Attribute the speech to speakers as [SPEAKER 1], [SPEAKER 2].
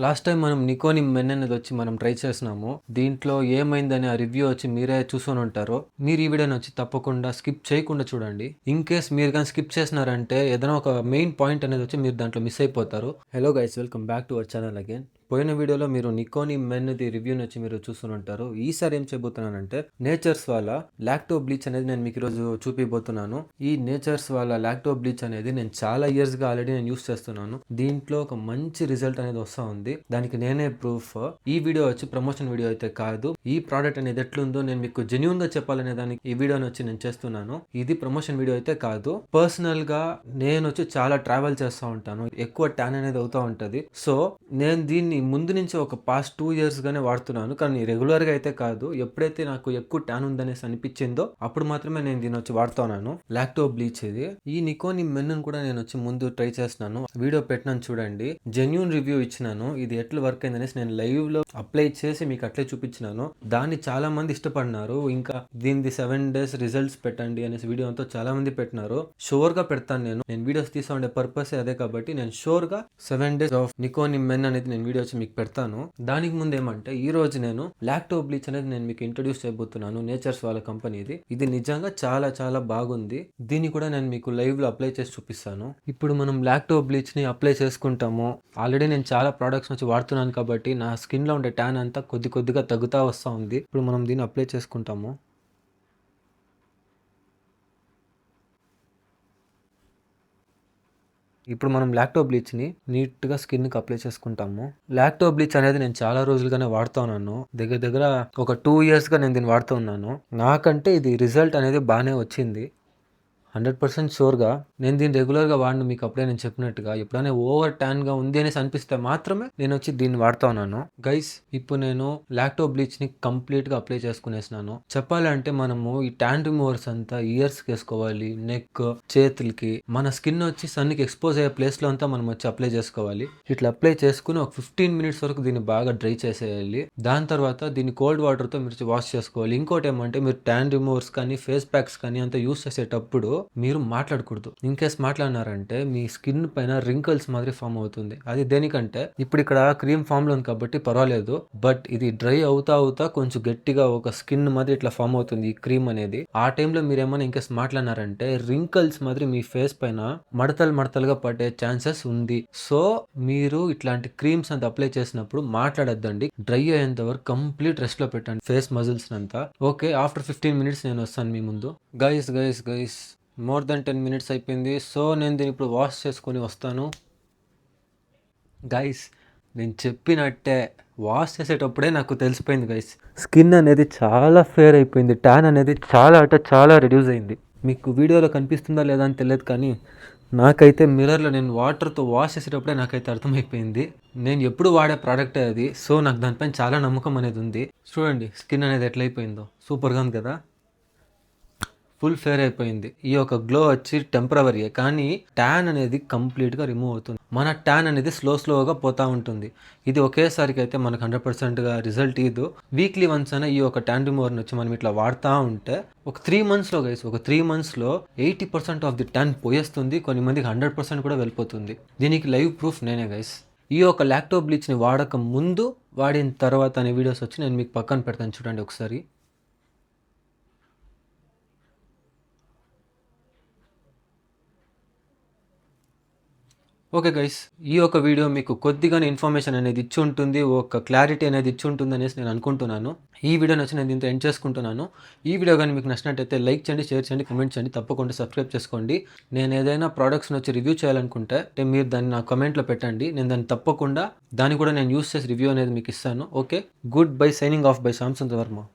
[SPEAKER 1] Last time మనం నికోని men అనేది వచ్చి మనం ట్రై చేసినాము. దీంట్లో ఏమైందని ఆ రివ్యూ వచ్చి మీరే చూసుకొని ఉంటారు. మీరు ఈ వీడియోని వచ్చి తప్పకుండా స్కిప్ చేయకుండా చూడండి. ఇన్ కేస్ మీరు కానీ స్కిప్ చేసినారంటే ఏదైనా ఒక మెయిన్ పాయింట్ అనేది వచ్చి మీరు దాంట్లో మిస్ అయిపోతారు. Hello guys, welcome back to our channel again. పోయిన వీడియోలో మీరు నికోని మెన్ది రివ్యూని వచ్చి మీరు చూసుకుని ఉంటారు. ఈసారి ఏం చేయబోతున్నానంటే నేచర్స్ వాళ్ళ లాక్టో బ్లీచ్ అనేది నేను మీకు ఈరోజు చూపిపోతున్నాను. ఈ నేచర్స్ వాళ్ళ లాక్టో బ్లీచ్ అనేది నేను చాలా ఇయర్స్ గా ఆల్రెడీ నేను యూస్ చేస్తున్నాను. దీంట్లో ఒక మంచి రిజల్ట్ అనేది వస్తా ఉంది. దానికి నేనే ప్రూఫ్. ఈ వీడియో వచ్చి ప్రమోషన్ వీడియో అయితే కాదు. ఈ ప్రోడక్ట్ అనేది ఎట్లుందో నేను మీకు జెన్యూన్ గా చెప్పాలనే దానికి ఈ వీడియోని వచ్చి నేను చేస్తున్నాను. ఇది ప్రమోషన్ వీడియో అయితే కాదు. పర్సనల్ గా నేను వచ్చి చాలా ట్రావెల్ చేస్తూ ఉంటాను. ఎక్కువ ట్యాన్ అనేది అవుతూ ఉంటది. సో నేను దీన్ని ముందు నుంచి ఒక పాస్ట్ 2 years గానే వాడుతున్నాను. కానీ రెగ్యులర్ గా అయితే కాదు. ఎప్పుడైతే నాకు ఎక్కువ ట్యాన్ ఉందనేసి అనిపించిందో అప్పుడు మాత్రమే నేను దీన్ని వచ్చి వాడుతున్నాను. లాక్టో బ్లీచ్ ఇది. ఈ నికోని మెన్ కూడా నేను వచ్చి ముందు ట్రై చేస్తున్నాను. వీడియో పెట్టినాను చూడండి. జెన్యూన్ రివ్యూ ఇచ్చినాను. ఇది ఎట్లా వర్క్ అయిందనేసి నేను లైవ్ లో అప్లై చేసి మీకు అట్లే చూపించినాను. దాన్ని చాలా మంది ఇష్టపడినారు. ఇంకా దీనిది 7 days రిజల్ట్స్ పెట్టండి అనేసి వీడియో అంతా చాలా మంది పెట్టినారు. షూర్ గా పెడతాను. నేను వీడియోస్ తీసా ఉండే పర్పస్ అదే కాబట్టి నేను షూర్ గా 7 days ఆఫ్ నికోని మెన్ అనేది నేను వీడియో వచ్చి మీకు పెడతాను. దానికి ముందు ఏమంటే ఈ రోజు నేను లాక్టో బ్లీచ్ అనేది నేను మీకు ఇంట్రొడ్యూస్ చేయబోతున్నాను. నేచర్స్ వాళ్ళ కంపెనీది. ఇది నిజంగా చాలా చాలా బాగుంది. దీన్ని కూడా నేను మీకు లైవ్ లో అప్లై చేసి చూపిస్తాను. ఇప్పుడు మనం లాక్టో బ్లీచ్ ని అప్లై చేసుకుంటాము. ఆల్రెడీ నేను చాలా ప్రొడక్ట్స్ నుంచి వాడుతున్నాను కాబట్టి నా స్కిన్ లో ఉండే ట్యాన్ అంతా కొద్దిగా తగ్గుతా వస్తా ఉంది. ఇప్పుడు మనం దీన్ని అప్లై చేసుకుంటాము. ఇప్పుడు మనం లాక్టో బ్లీచ్ని నీట్గా స్కిన్కి అప్లై చేసుకుంటాము. లాక్టో బ్లీచ్ అనేది నేను చాలా రోజులుగానే వాడుతూ ఉన్నాను. దగ్గర ఒక 2 yearsగా నేను దీన్ని వాడుతూ ఉన్నాను. నాకంటే ఇది రిజల్ట్ అనేది బాగానే వచ్చింది. 100% షూర్గా నేను దీన్ని రెగ్యులర్గా వాడిన మీకు అప్పుడే నేను చెప్పినట్టుగా ఎప్పుడైనా ఓవర్ ట్యాన్గా ఉంది అనేసి అనిపిస్తే మాత్రమే నేను వచ్చి దీన్ని వాడుతా ఉన్నాను. గైస్, ఇప్పుడు నేను లాక్టో బ్లీచ్ని కంప్లీట్గా అప్లై చేసుకునేసినాను. చెప్పాలంటే మనము ఈ ట్యాన్ రిమూవర్స్ అంతా ఇయర్స్కి వేసుకోవాలి. నెక్, చేతులకి, మన స్కిన్ వచ్చి సన్కి ఎక్స్పోజ్ అయ్యే ప్లేస్లో అంతా మనం వచ్చి అప్లై చేసుకోవాలి. ఇట్లా అప్లై చేసుకుని ఒక 15 minutes వరకు దీన్ని బాగా డ్రై చేసేయాలి. దాని తర్వాత దీన్ని కోల్డ్ వాటర్తో మీరు వాష్ చేసుకోవాలి. ఇంకోటి ఏమంటే మీరు ట్యాన్ రిమూవర్స్ కానీ ఫేస్ ప్యాక్స్ కానీ అంతా యూస్ చేసేటప్పుడు మీరు మాట్లాడకూడదు. ఇన్ కేస్ మాట్లాడినారంటే మీ స్కిన్ పైన రింకల్స్ మాదిరి ఫామ్ అవుతుంది. అది దేనికంటే ఇప్పుడు ఇక్కడ క్రీమ్ ఫామ్ లో ఉంది కాబట్టి పర్వాలేదు. బట్ ఇది డ్రై అవుతా కొంచెం గట్టిగా ఒక స్కిన్ మాదిరి ఇట్లా ఫామ్ అవుతుంది ఈ క్రీమ్ అనేది. ఆ టైంలో మీరు ఏమైనా ఇన్కేస్ మాట్లాడినారంటే రింకల్స్ మాదిరి మీ ఫేస్ పైన మడతలుగా పడే ఛాన్సెస్ ఉంది. సో మీరు ఇట్లాంటి క్రీమ్స్ అంతా అప్లై చేసినప్పుడు మాట్లాడద్దండి. డ్రై అయ్యేంత వరకు కంప్లీట్ రెస్ట్ లో పెట్టండి ఫేస్ మజిల్స్ అంతా. ఓకే, ఆఫ్టర్ 15 minutes నేను వస్తాను మీ ముందు. గైస్ మోర్ దెన్ 10 minutes అయిపోయింది. సో నేను దీన్ని ఇప్పుడు వాష్ చేసుకొని వస్తాను. గైస్, నేను చెప్పినట్టే వాష్ చేసేటప్పుడే నాకు తెలిసిపోయింది గైస్. స్కిన్ అనేది చాలా ఫేర్ అయిపోయింది. ట్యాన్ అనేది చాలా రెడ్యూస్ అయింది. మీకు వీడియోలో కనిపిస్తుందా లేదా అని తెలియదు, కానీ నాకైతే మిర్రర్లో నేను వాటర్తో వాష్ చేసేటప్పుడే నాకైతే అర్థమైపోయింది. నేను ఎప్పుడు వాడే ప్రోడక్టే అది. సో నాకు దానిపైన చాలా నమ్మకం అనేది ఉంది. చూడండి స్కిన్ అనేది ఎట్లయిపోయిందో. సూపర్గా ఉంది కదా. ఫుల్ ఫేర్ అయిపోయింది. ఈ యొక్క గ్లో వచ్చి టెంపరవరీ, కానీ ట్యాన్ అనేది కంప్లీట్గా రిమూవ్ అవుతుంది. మన ట్యాన్ అనేది స్లోగా పోతా ఉంటుంది. ఇది ఒకేసారికి అయితే మనకు 100%గా రిజల్ట్ ఇదు. వీక్లీ వన్స్ అయినా ఈ యొక్క ట్యాన్ రిమూవర్ని వచ్చి మనం ఇట్లా వాడుతూ ఉంటే ఒక 3 monthsలో గైస్, ఒక 3 monthsలో 80% ఆఫ్ ది ట్యాన్ పోయేస్తుంది. కొన్ని మందికి 100% కూడా వెళ్ళిపోతుంది. దీనికి లైవ్ ప్రూఫ్ నేనే గైస్. ఈ యొక్క లాక్టో బ్లీచ్ని వాడక ముందు, వాడిన తర్వాత అనే వీడియోస్ వచ్చి నేను మీకు పక్కన పెడతాను, చూడండి ఒకసారి. ఓకే గైస్, ఈ యొక్క వీడియో మీకు కొద్దిగానే ఇన్ఫర్మేషన్ అనేది ఇచ్చి ఉంటుంది, ఒక క్లారిటీ అనేది ఇచ్చి ఉంటుంది అనేసి నేను అనుకుంటున్నాను. ఈ వీడియో నచ్చి నేను దీంతో ఎండ్ చేసుకుంటున్నాను. ఈ వీడియో కానీ మీకు నచ్చినట్టయితే లైక్ చేయండి, షేర్ చేయండి, కమెంట్ చేయండి, తప్పకుండా సబ్స్క్రైబ్ చేసుకోండి. నేను ఏదైనా ప్రోడక్ట్స్ని వచ్చి రివ్యూ చేయాలనుకుంటే మీరు దాన్ని నా కమెంట్లో పెట్టండి. నేను దాన్ని తప్పకుండా దాన్ని కూడా నేను యూస్ చేసి రివ్యూ అనేది మీకు ఇస్తాను. Okay, good bye, signing off by Samson Varma.